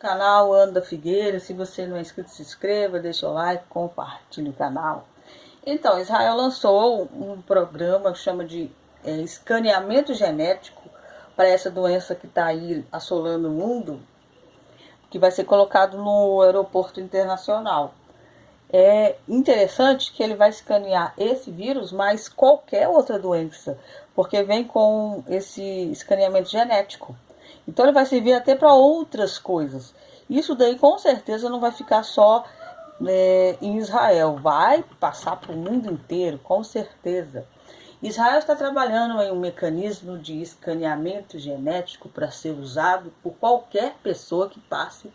Canal Ana Figueira. Se você não é inscrito, se inscreva, deixa o like, compartilhe o canal. Então, Israel lançou um programa que chama de escaneamento genético para essa doença que está aí assolando o mundo, que vai ser colocado no aeroporto internacional. É interessante que ele vai escanear esse vírus, mas qualquer outra doença, porque vem com esse escaneamento genético. Então ele vai servir até para outras coisas. Isso daí com certeza não vai ficar só em Israel, vai passar para o mundo inteiro, com certeza. Israel está trabalhando em um mecanismo de escaneamento genético para ser usado por qualquer pessoa que passe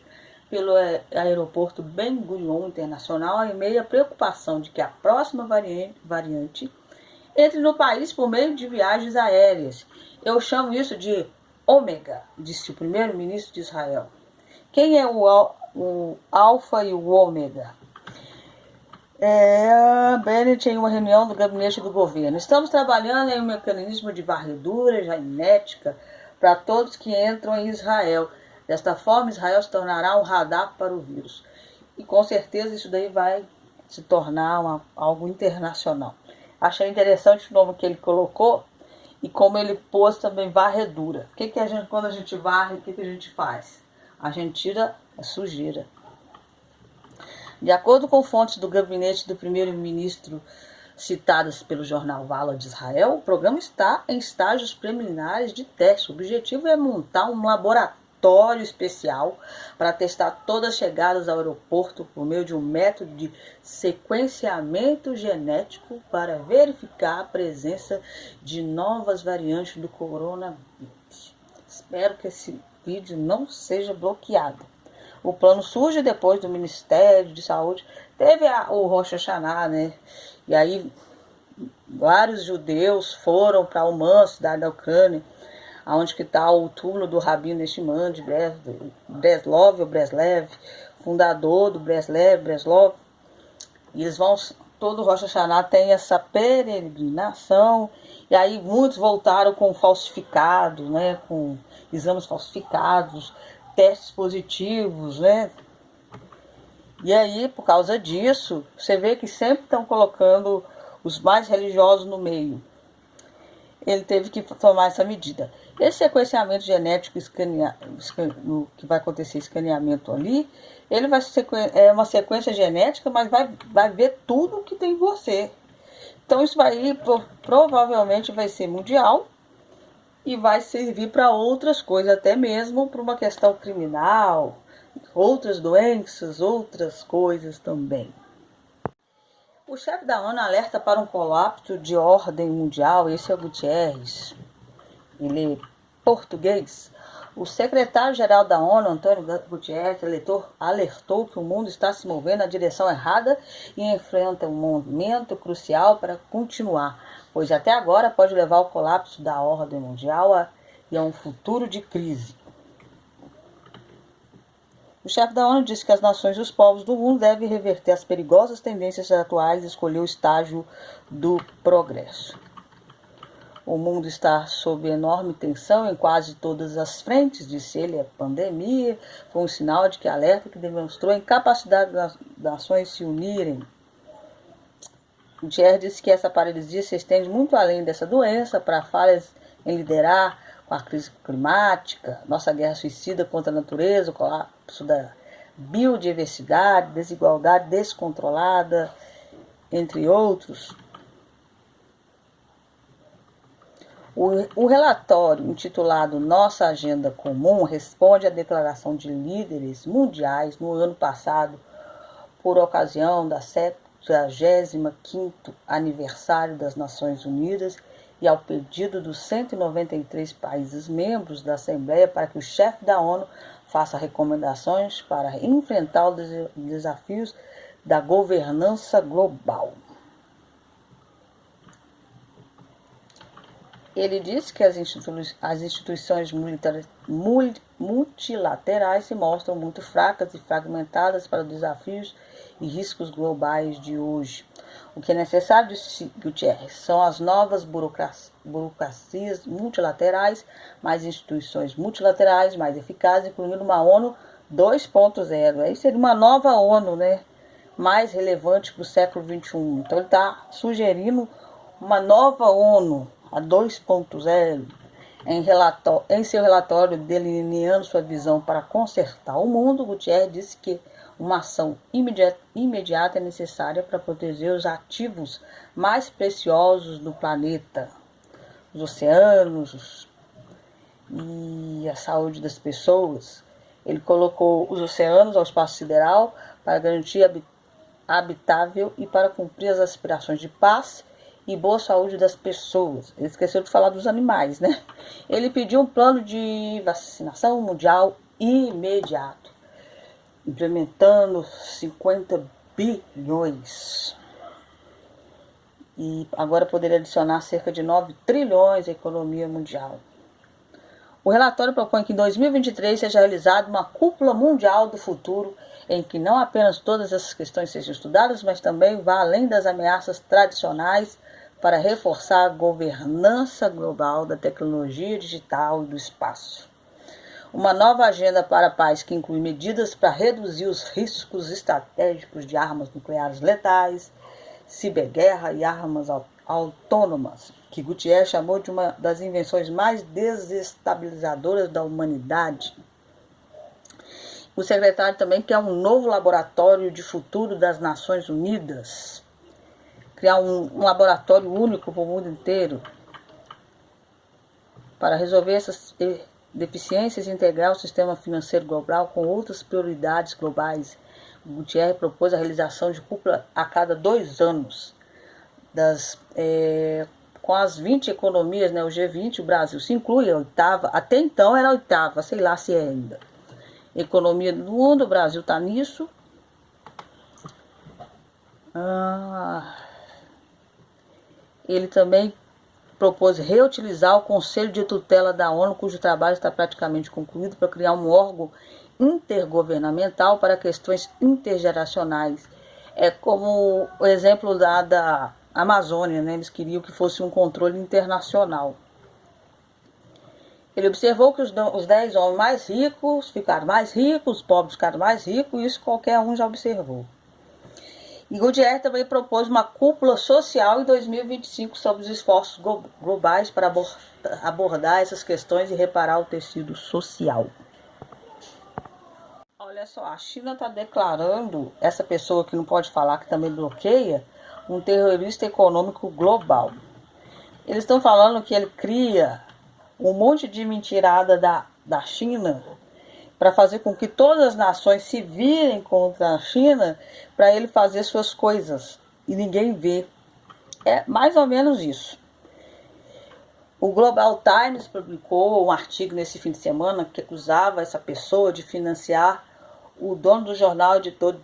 pelo aeroporto Ben Gurion Internacional, em meio à preocupação de que a próxima variante entre no país por meio de viagens aéreas. Eu chamo isso de ômega, disse o primeiro-ministro de Israel. Quem é o alfa e o ômega? Bennett em uma reunião do gabinete do governo. Estamos trabalhando em um mecanismo de varredura genética para todos que entram em Israel. Desta forma, Israel se tornará um radar para o vírus. E com certeza isso daí vai se tornar algo internacional. Achei interessante o nome que ele colocou e como ele pôs também varredura. Quando a gente varre, o que a gente faz? A gente tira a sujeira. De acordo com fontes do gabinete do primeiro-ministro citadas pelo jornal Vala de Israel, o programa está em estágios preliminares de teste. O objetivo é montar um laboratório especial para testar todas as chegadas ao aeroporto por meio de um método de sequenciamento genético para verificar a presença de novas variantes do coronavírus. Espero que esse vídeo não seja bloqueado. O plano surge depois do Ministério de Saúde. Teve o Rosh Hashanah, né? E aí vários judeus foram para Uman, cidade da Ucrânia, onde que está o túmulo do Rabino Neshimon de Breslev, fundador do Breslov. E eles vão, todo Rosh Hashanah tem essa peregrinação, e aí muitos voltaram com falsificados, né, com exames falsificados, testes positivos, né? E aí, por causa disso, você vê que sempre estão colocando os mais religiosos no meio. Ele teve que tomar essa medida. Esse sequenciamento genético que vai acontecer, escaneamento ali, ele vai ser uma sequência genética, mas vai ver tudo que tem em você. Então isso vai provavelmente vai ser mundial e vai servir para outras coisas, até mesmo para uma questão criminal, outras doenças, outras coisas também. O chefe da ONU alerta para um colapso de ordem mundial. Esse é o Guterres, ele é português. O secretário-geral da ONU, Antônio Guterres, alertou que o mundo está se movendo na direção errada e enfrenta um momento crucial para continuar, pois até agora pode levar ao colapso da ordem mundial e a um futuro de crise. O chefe da ONU disse que as nações e os povos do mundo devem reverter as perigosas tendências atuais e escolher o estágio do progresso. O mundo está sob enorme tensão em quase todas as frentes, disse ele. A pandemia foi um sinal de que alerta que demonstrou a incapacidade das nações se unirem. Guterres disse que essa paralisia se estende muito além dessa doença para falhas em liderar com a crise climática, nossa guerra suicida contra a natureza, o colapso da biodiversidade, desigualdade descontrolada, entre outros. O relatório intitulado Nossa Agenda Comum responde à declaração de líderes mundiais no ano passado, por ocasião da 75º aniversário das Nações Unidas, e ao pedido dos 193 países membros da Assembleia para que o chefe da ONU faça recomendações para enfrentar os desafios da governança global. Ele disse que as instituições multilaterais se mostram muito fracas e fragmentadas para os desafios e riscos globais de hoje. O que é necessário, disse Guterres, são as novas burocracias multilaterais, mais instituições multilaterais mais eficazes, incluindo uma ONU 2.0. Aí seria uma nova ONU, né? Mais relevante para o século XXI. Então ele está sugerindo uma nova ONU, a 2.0. Em seu relatório delineando sua visão para consertar o mundo, Guterres disse que uma ação imediata é necessária para proteger os ativos mais preciosos do planeta, os oceanos e a saúde das pessoas. Ele colocou os oceanos ao espaço sideral para garantir habitável e para cumprir as aspirações de paz e boa saúde das pessoas. Ele esqueceu de falar dos animais, né? Ele pediu um plano de vacinação mundial imediato, implementando 50 bilhões. E agora poderia adicionar cerca de 9 trilhões à economia mundial. O relatório propõe que em 2023 seja realizada uma cúpula mundial do futuro, em que não apenas todas essas questões sejam estudadas, mas também vá além das ameaças tradicionais para reforçar a governança global da tecnologia digital e do espaço. Uma nova agenda para a paz que inclui medidas para reduzir os riscos estratégicos de armas nucleares letais, ciberguerra e armas autônomas, que Guterres chamou de uma das invenções mais desestabilizadoras da humanidade. O secretário também quer um novo laboratório de futuro das Nações Unidas, criar um laboratório único para o mundo inteiro, para resolver essas deficiências e integrar o sistema financeiro global com outras prioridades globais. O Guterres propôs a realização de cúpula a cada 2 anos, com as 20 economias, né, o G20, o Brasil se inclui, a 8ª, até então era a 8ª, sei lá se é ainda. Economia do mundo, o Brasil está nisso. Ele também propôs reutilizar o Conselho de Tutela da ONU, cujo trabalho está praticamente concluído, para criar um órgão intergovernamental para questões intergeracionais. É como o exemplo da Amazônia, né? Eles queriam que fosse um controle internacional. Ele observou que os 10 homens mais ricos ficaram mais ricos, os pobres ficaram mais ricos, e isso qualquer um já observou. E Guterres também propôs uma cúpula social em 2025 sobre os esforços globais para abordar essas questões e reparar o tecido social. Olha só, a China está declarando, essa pessoa que não pode falar, que também bloqueia, um terrorista econômico global. Eles estão falando que ele cria um monte de mentirada da China para fazer com que todas as nações se virem contra a China para ele fazer suas coisas e ninguém vê. É mais ou menos isso. O Global Times publicou um artigo nesse fim de semana que acusava essa pessoa de financiar o dono do jornal, editor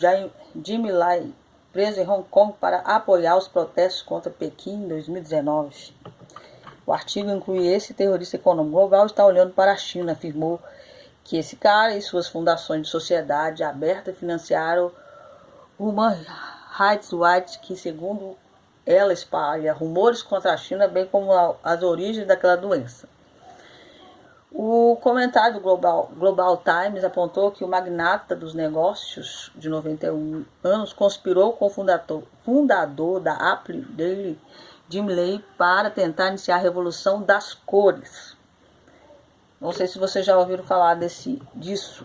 Jimmy Lai, preso em Hong Kong para apoiar os protestos contra Pequim em 2019. O artigo inclui esse terrorista econômico global está olhando para a China, afirmou que esse cara e suas fundações de sociedade aberta financiaram o Human Rights Watch, que segundo ela espalha rumores contra a China, bem como as origens daquela doença. O comentário do Global Times apontou que o magnata dos negócios de 91 anos conspirou com o fundador da Apple Daily, Jim Lai, para tentar iniciar a revolução das cores. Não sei se vocês já ouviram falar disso.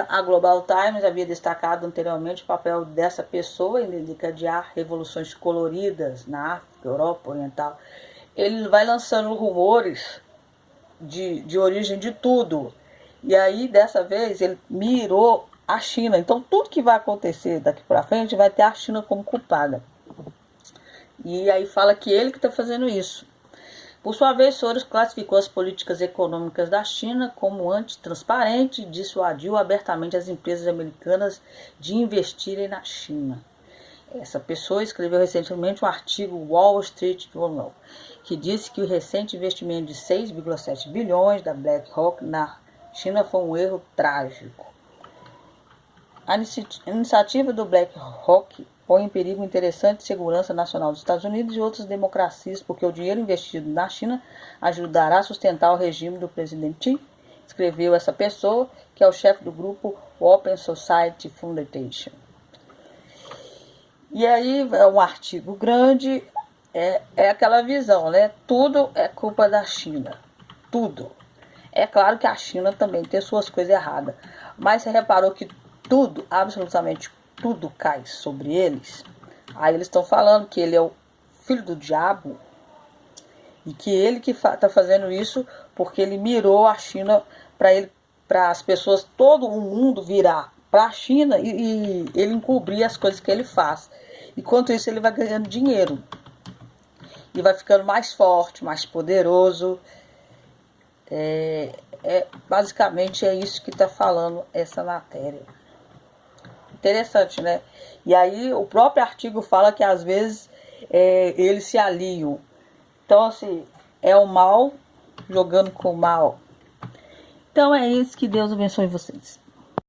A Global Times havia destacado anteriormente o papel dessa pessoa em desencadear revoluções coloridas na África, Europa Oriental. Ele vai lançando rumores de origem de tudo. E aí, dessa vez, ele mirou a China. Então, tudo que vai acontecer daqui para frente vai ter a China como culpada. E aí fala que ele que está fazendo isso. Por sua vez, Soros classificou as políticas econômicas da China como antitransparente e dissuadiu abertamente as empresas americanas de investirem na China. Essa pessoa escreveu recentemente um artigo Wall Street Journal, que disse que o recente investimento de 6,7 bilhões da BlackRock na China foi um erro trágico. A iniciativa do BlackRock põe em perigo o interessante segurança nacional dos Estados Unidos e outras democracias, porque o dinheiro investido na China ajudará a sustentar o regime do presidente Xi escreveu essa pessoa, que é o chefe do grupo Open Society Foundation. E aí é um artigo grande, é aquela visão, né? Tudo é culpa da China, tudo. É claro que a China também tem suas coisas erradas, mas você reparou que tudo, absolutamente tudo cai sobre eles? Aí eles estão falando que ele é o filho do diabo e que ele que está fazendo isso porque ele mirou a China para as pessoas, todo o mundo virar para a China e ele encobrir as coisas que ele faz. Enquanto isso ele vai ganhando dinheiro e vai ficando mais forte, mais poderoso. Basicamente é isso que está falando essa matéria. Interessante, né? E aí o próprio artigo fala que às vezes eles se aliam. Então, assim, é o mal jogando com o mal. Então é isso, que Deus abençoe vocês.